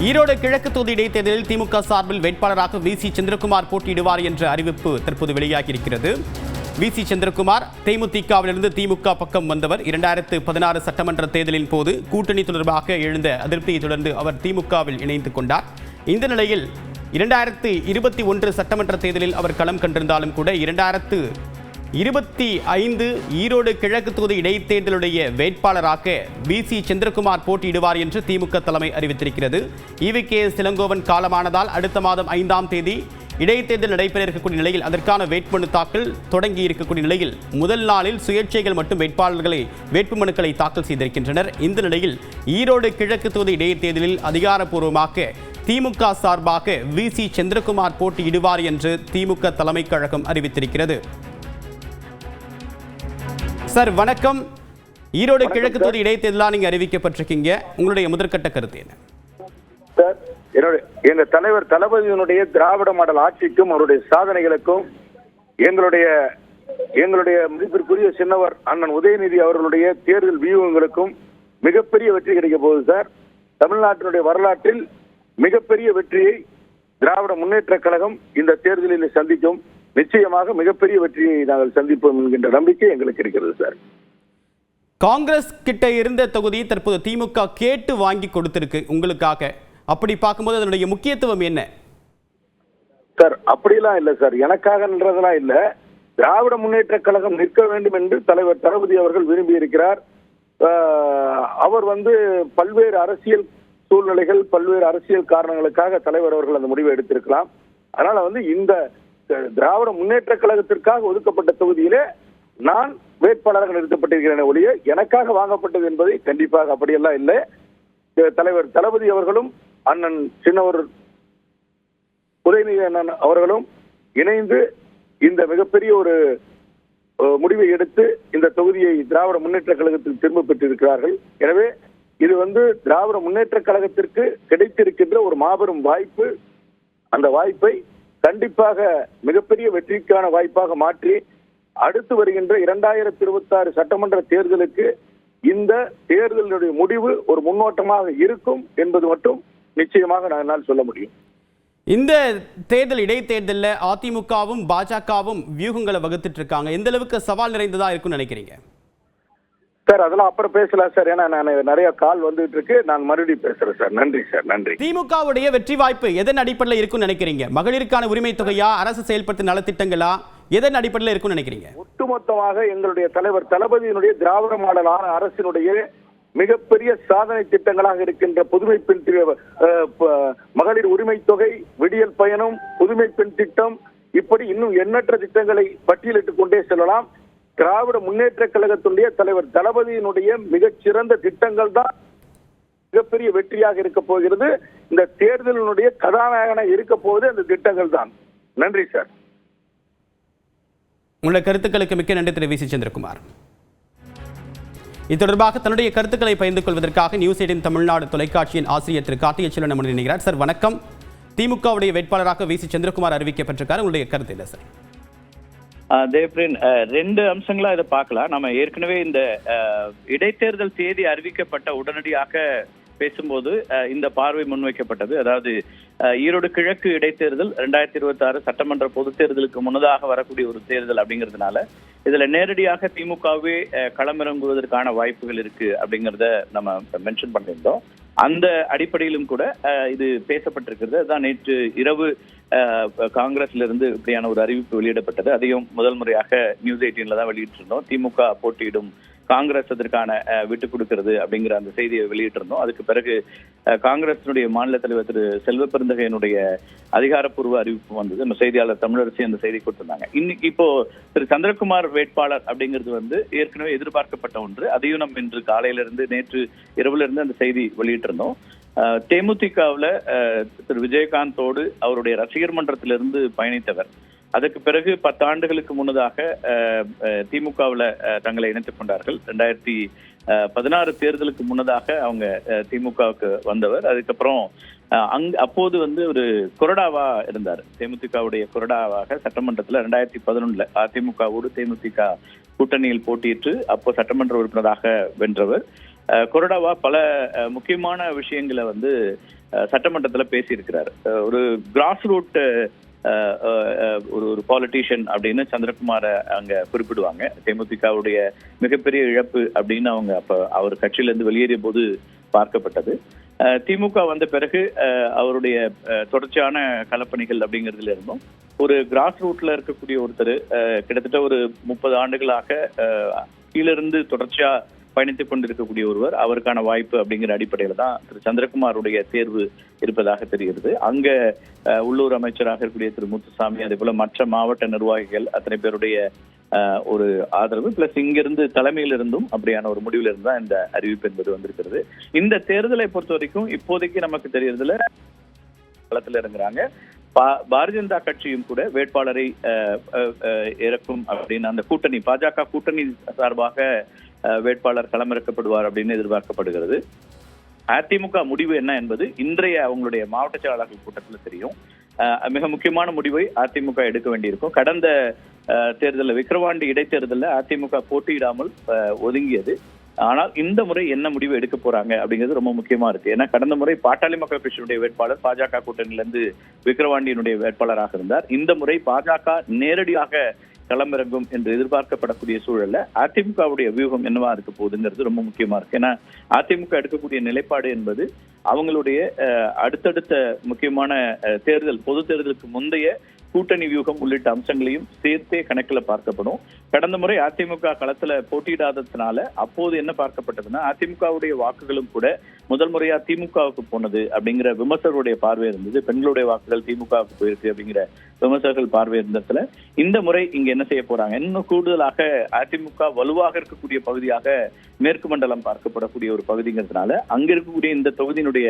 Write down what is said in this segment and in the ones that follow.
ஈரோடு கிழக்கு தொகுதி இடைத்தேர்தலில் திமுக சார்பில் வேட்பாளராக வி.சி. சந்திரகுமார் போட்டியிடுவார் என்ற அறிவிப்பு தற்போது வெளியாகியிருக்கிறது. வி.சி. சந்திரகுமார் தேமுதிகவிலிருந்து திமுக பக்கம் வந்தவர். 2016 சட்டமன்ற தேர்தலின் போது கூட்டணி தொடர்பாக எழுந்த அதிருப்தியை தொடர்ந்து அவர் திமுகவில் இணைந்து கொண்டார். இந்த நிலையில் 2021 சட்டமன்ற தேர்தலில் அவர் களம் கண்டிருந்தாலும் கூட 2025 ஈரோடு கிழக்கு தொகுதி இடைத்தேர்தலுடைய வேட்பாளராக வி.சி. சந்திரகுமார் போட்டியிடுவார் என்று திமுக தலைமை அறிவித்திருக்கிறது. ஈ.வி.கே.எஸ். இளங்கோவன் காலமானதால் அடுத்த மாதம் 5ஆம் தேதி இடைத்தேர்தல் நடைபெற இருக்கக்கூடிய நிலையில் அதற்கான வேட்புமனு தாக்கல் தொடங்கி இருக்கக்கூடிய நிலையில் முதல் நாளில் சுயேட்சைகள் மற்றும் வேட்புமனுக்களை தாக்கல் செய்திருக்கின்றனர். இந்த நிலையில் ஈரோடு கிழக்கு தொகுதி இடைத்தேர்தலில் அதிகாரப்பூர்வமாக திமுக சார்பாக வி.சி. சந்திரகுமார் போட்டியிடுவார் என்று திமுக தலைமை கழகம் அறிவித்திருக்கிறது. சார் வணக்கம். ஈரோடு கிழக்கு தொகுதி இடைத்தேர்தலாக நீங்க அறிவிக்கப்பட்டிருக்கீங்க, உங்களுடைய முதற்கட்ட கருத்து என்ன? சார், எங்க தலைவர் தளபதியினுடைய திராவிட மாடல் ஆட்சிக்கும் அவருடைய சாதனைகளுக்கும் எங்களுடைய மதிப்பிற்குரிய சின்னவர் அண்ணன் உதயநிதி அவர்களுடைய தேர்தல் வியூகங்களுக்கும் மிகப்பெரிய வெற்றி கிடைக்க போகுது சார். தமிழ்நாட்டினுடைய வரலாற்றில் மிகப்பெரிய வெற்றியை திராவிட முன்னேற்ற கழகம் இந்த தேர்தலில் சந்திக்கும். நிச்சயமாக மிகப்பெரிய வெற்றியை நாங்கள் சந்திப்போம் என்கின்ற நம்பிக்கை எங்களுக்கு இருக்கிறது சார். காங்கிரஸ் கிட்ட இருந்த தொகுதி தற்போது திமுக கேட்டு வாங்கி கொடுத்திருக்கு உங்களுக்காக. அப்படி பார்க்கும்போது அதனுடைய முக்கியத்துவம் என்ன சார்? அப்படிலாம் இல்லை சார், எனக்காக நின்றதெல்லாம் இல்லை. திராவிட முன்னேற்ற கழகம் நிற்க வேண்டும் என்று தலைவர் தளபதி அவர்கள் விரும்பி இருக்கிறார். அவர் பல்வேறு அரசியல் சூழ்நிலைகள், பல்வேறு அரசியல் காரணங்களுக்காக தலைவர் அவர்கள் அந்த முடிவை எடுத்திருக்கலாம். அதனால இந்த திராவிட முன்னேற்ற கழகத்திற்காக ஒதுக்கப்பட்ட தொகுதியிலே நான் வேட்பாளராக நிறுத்தப்பட்டிருக்கிறேன் ஒழிய எனக்காக வாங்கப்பட்டது என்பதை கண்டிப்பாக அப்படியெல்லாம் இல்லை. தலைவர் தளபதி அவர்களும் அண்ணன் சின்னவர் உதயநிதி அண்ணன் அவர்களும் இணைந்து இந்த மிகப்பெரிய ஒரு முடிவை எடுத்து இந்த தொகுதியை திராவிட முன்னேற்ற கழகத்தில் திரும்ப பெற்றிருக்கிறார்கள். எனவே இது திராவிட முன்னேற்ற கழகத்திற்கு கிடைத்திருக்கின்ற ஒரு மாபெரும் வாய்ப்பு. அந்த வாய்ப்பை கண்டிப்பாக மிகப்பெரிய வெற்றிக்கான வாய்ப்பாக மாற்றி அடுத்து வருகின்ற 2026 சட்டமன்ற தேர்தலுக்கு இந்த தேர்தலுடைய முடிவு ஒரு முன்னோட்டமாக இருக்கும் என்பது மட்டும் நிச்சயமாக என்னால் சொல்ல முடியும். இந்த தேர்தல் இடைத்தேர்தலில் அதிமுகவும் பாஜகவும் வியூகங்களை வகுத்துட்டு இருக்காங்க. எந்த அளவுக்கு சவால் நிறைந்ததா இருக்கும்னு நினைக்கிறீங்க சார்? அதெல்லாம் அப்புறம் பேசலாம் சார், ஏன்னா நான் நிறைய கால் வந்துட்டு இருக்கு. நான் மறுபடியும் பேசுறேன் சார். நன்றி சார், நன்றி. திமுகவுடைய வெற்றி வாய்ப்பு எதன் அடிப்படையில் இருக்கும்னு நினைக்கிறீங்க? மகளிருக்கான உரிமை தொகையா, அரசு செயல்படுத்த நலத்திட்டங்களா, எதன் அடிப்படையில் இருக்கும்னு நினைக்கிறீங்க? ஒட்டுமொத்தமாக எங்களுடைய தலைவர் தளபதியினுடைய திராவிட மாடலான அரசினுடைய மிகப்பெரிய சாதனை திட்டங்களாக இருக்கின்ற புதுமை பெண் மகளிர் உரிமை தொகை, விடியல் பயணம், புதுமை பெண் திட்டம், இப்படி இன்னும் எண்ணற்ற திட்டங்களை பட்டியலிட்டுக் கொண்டே செல்லலாம். திராவிட முன்னேற்ற கழகத்துடைய தலைவர் தளபதியினுடைய மிகச்சிறந்த திட்டங்கள் தான் மிகப்பெரிய வெற்றியாக இருக்க போகிறது. இந்த தேர்தலினுடைய கதாநாயகனாக இருக்க போவது அந்த திட்டங்கள் தான். நன்றி சார். உங்களுடைய கருத்துக்களுக்கு மிக்க நன்றி திரு வி.சி. சந்திரகுமார். இது தொடர்பாக தன்னுடைய கருத்துக்களை பகிர்ந்து கொள்வதற்காக நியூஸ் 18 தமிழ்நாடு தொலைக்காட்சியின் ஆசிரியர் திரு கார்த்திகை செல்வன் நம்முடன் இணைகிறார். சார் வணக்கம். திமுகவுடைய வேட்பாளராக வி.சி. சந்திரகுமார் அறிவிக்கப்பட்டிருக்கார், உங்களுடைய கருத்து என்ன சார்? தேவ்பிரின், ரெண்டு அம்சங்களா இதை பார்க்கலாம். நம்ம ஏற்கனவே இந்த இடைத்தேர்தல் தேதி அறிவிக்கப்பட்ட உடனடியாக பேசும்போது இந்த பார்வை முன்வைக்கப்பட்டது. அதாவது ஈரோடு கிழக்கு இடைத்தேர்தல் 2026 சட்டமன்ற பொதுத் தேர்தலுக்கு முன்னதாக வரக்கூடிய ஒரு தேர்தல் அப்படிங்கிறதுனால இதுல நேரடியாக திமுகவே களமிறங்குவதற்கான வாய்ப்புகள் இருக்கு அப்படிங்கிறத நம்ம மென்ஷன் பண்ணியிருந்தோம். அந்த அடிப்படையிலும் கூட இது பேசப்பட்டிருக்கிறது. அதுதான் நேற்று இரவு காங்கிரஸ்ல இருந்து இப்படியான ஒரு அறிவிப்பு வெளியிடப்பட்டது. அதையும் முதல் முறையாக நியூஸ் 18ல தான் வெளியிட்டிருந்தோம். திமுக போட்டியிடும், காங்கிரஸ் அதற்கான விட்டுக் கொடுக்கிறது அப்படிங்கிற அந்த செய்தியை வெளியிட்டிருந்தோம். அதுக்கு பிறகு காங்கிரசினுடைய மாநில தலைவர் திரு செல்வ பெருந்தகையினுடைய அதிகாரப்பூர்வ அறிவிப்பு வந்தது. நம்ம செய்தியாளர் தமிழரசி அந்த செய்தி கொடுத்திருந்தாங்க. இன்னைக்கு இப்போ திரு சந்திரகுமார் வேட்பாளர் அப்படிங்கிறது ஏற்கனவே எதிர்பார்க்கப்பட்ட ஒன்று. அதையும் நம்ம இன்று காலையிலிருந்து நேற்று இரவுல இருந்து அந்த செய்தி வெளியிட்டிருந்தோம். தேமுதிகவுல திரு விஜயகாந்தோடு அவருடைய ரசிகர் மன்றத்திலிருந்து பயணித்தவர். அதற்கு பிறகு 10 ஆண்டுகளுக்கு முன்னதாக திமுகவில் தங்களை இணைத்துக் கொண்டார்கள். 2016 தேர்தலுக்கு முன்னதாக அவங்க திமுகவுக்கு வந்தவர். அதுக்கப்புறம் அப்போது ஒரு கொறடாவா இருந்தார். தேமுதிகவுடைய கொறடாவாக சட்டமன்றத்தில் 2011 அதிமுகவோடு தேமுதிக கூட்டணியில் போட்டியிட்டு அப்போ சட்டமன்ற உறுப்பினராக வென்றவர். கொறடாவா பல முக்கியமான விஷயங்களை வந்து சட்டமன்றத்தில் பேசியிருக்கிறார். ஒரு கிராஸ் ரூட் ஒரு பாலிட்டிஷியன் அப்படின்னு சந்திரகுமாரை அங்க குறிப்பிடுவாங்க. தேமுதிகவுடைய மிகப்பெரிய இழப்பு அப்படின்னு அவங்க அப்ப அவர் கட்சியிலிருந்து வெளியேறிய போது பார்க்கப்பட்டது. திமுக வந்த பிறகு அவருடைய தொடர்ச்சியான களப்பணிகள் அப்படிங்கிறதுல இருந்தும் ஒரு கிராஸ் ரூட்ல இருக்கக்கூடிய ஒருத்தர் கிட்டத்தட்ட ஒரு 30 ஆண்டுகளாக கீழிருந்து தொடர்ச்சியா பயணித்துக் கொண்டிருக்கக்கூடிய ஒருவர், அவருக்கான வாய்ப்பு அப்படிங்கிற அடிப்படையில தான் திரு சந்திரகுமாருடைய தேர்வு இருப்பதாக தெரிகிறது. அங்க உள்ளூர் அமைச்சராக இருக்கக்கூடிய திரு முத்துசாமி, அதே போல மற்ற மாவட்ட நிர்வாகிகள் அத்தனை பேருடைய ஒரு ஆதரவு பிளஸ் இங்கிருந்து தலைமையிலிருந்தும் அப்படியான ஒரு முடிவில் இருந்து தான் இந்த அறிவிப்பு என்பது வந்திருக்கிறது. இந்த தேர்தலை பொறுத்த வரைக்கும் இப்போதைக்கு நமக்கு தெரியறதுல களத்துல இறங்குறாங்க. பாரதிய ஜனதா கட்சியும் கூட வேட்பாளரை இறக்கும் அப்படின்னு அந்த கூட்டணி பாஜக கூட்டணி சார்பாக வேட்பாளர் களமிறக்கப்படுவார் அப்படின்னு எதிர்பார்க்கப்படுகிறது. அதிமுக முடிவு என்ன என்பது இன்றைய அவங்களுடைய மாவட்ட செயலாளர்கள் கூட்டத்தில் தெரியும். மிக முக்கியமான முடிவை அதிமுக எடுக்க வேண்டியிருக்கும். கடந்த தேர்தலில் விக்கிரவாண்டி இடைத்தேர்தலில் அதிமுக போட்டியிடாமல் ஒதுங்கியது. ஆனால் இந்த முறை என்ன முடிவு எடுக்க போறாங்க அப்படிங்கிறது ரொம்ப முக்கியமா இருக்கு. ஏன்னா கடந்த முறை பாட்டாளி மக்கள் கட்சியினுடைய வேட்பாளர் பாஜக கூட்டணியிலிருந்து விக்கிரவாண்டியினுடைய வேட்பாளராக இருந்தார். இந்த முறை பாஜக நேரடியாக களமிறங்கும் என்று எதிர்பார்க்கப்படக்கூடிய சூழல்ல அதிமுகவுடைய வியூகம் என்னவா இருக்க போகுதுங்கிறது ரொம்ப முக்கியமா இருக்கு. ஏன்னா அதிமுக எடுக்கக்கூடிய நிலைப்பாடு என்பது அவங்களுடைய அடுத்தடுத்த முக்கியமான தேர்தல் பொது தேர்தலுக்கு முந்தைய கூட்டணி வியூகம் உள்ளிட்ட அம்சங்களையும் சேர்த்தே கணக்கில் பார்க்கப்படும். கடந்த முறை அதிமுக களத்துல போட்டியிடாததுனால அப்போது என்ன பார்க்கப்பட்டதுன்னா அதிமுகவுடைய வாக்குகளும் கூட முதல் முறையா திமுகவுக்கு போனது அப்படிங்கிற விமர்சகருடைய பார்வை இருந்தது. பெண்களுடைய வாக்குகள் திமுகவுக்கு போயிருக்கு அப்படிங்கிற விமர்சகர்கள் பார்வை இருந்ததுல இந்த முறை இங்க என்ன செய்ய போறாங்க, இன்னும் கூடுதலாக அதிமுக வலுவாக இருக்கக்கூடிய பகுதியாக மேற்கு மண்டலம் பார்க்கப்படக்கூடிய ஒரு பகுதிங்கிறதுனால அங்க இருக்கக்கூடிய இந்த தொகுதியினுடைய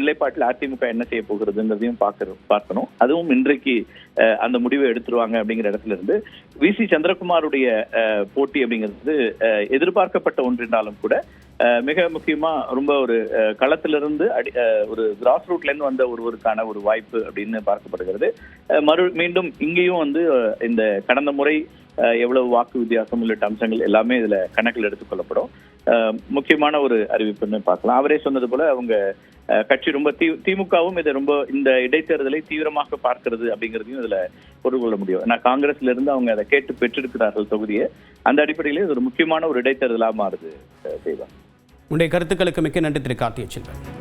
நிலைப்பாட்டில் அதிமுக என்ன செய்ய போகிறதுங்கிறதையும் பார்க்கணும். அதுவும் இன்றைக்கு அந்த முடிவை எடுத்துருவாங்க அப்படிங்கிற இடத்துல இருந்து விசி சந்திரகுமாருடைய போட்டி அப்படிங்கிறது எதிர்பார்க்கப்பட்ட ஒன்றினாலும் கூட மிக முக்கியமா ரொம்ப ஒரு களத்திலிருந்து ஒரு கிராஸ் ரூட்ல இருந்து வந்த ஒருவருக்கான ஒரு வாய்ப்பு அப்படின்னு பார்க்கப்படுகிறது. மீண்டும் இங்கேயும் வந்து இந்த கடந்த முறை எவ்வளவு வாக்கு வித்தியாசம் உள்ளிட்ட அம்சங்கள் எல்லாமே இதுல கணக்கில் எடுத்துக்கொள்ளப்படும். முக்கியமான ஒரு அறிவிப்புன்னு பார்க்கலாம். அவரே சொன்னது போல அவங்க கட்சி ரொம்ப திமுகவும் இதை ரொம்ப இந்த இடைத்தேர்தலை தீவிரமாக பார்க்கிறது அப்படிங்கிறதையும் இதுல பொருள் கொள்ள முடியும். ஏன்னா காங்கிரஸ்ல இருந்து அவங்க அதை கேட்டு பெற்றிருக்கிறார்கள் தொகுதியை. அந்த அடிப்படையிலே இது ஒரு முக்கியமான ஒரு இடைத்தேர்தலாக மாறுது. செய்வாங்க. உங்களுடைய கருத்துக்களுக்கு மிக்க நன்றி திரு கார்த்திகேயன்.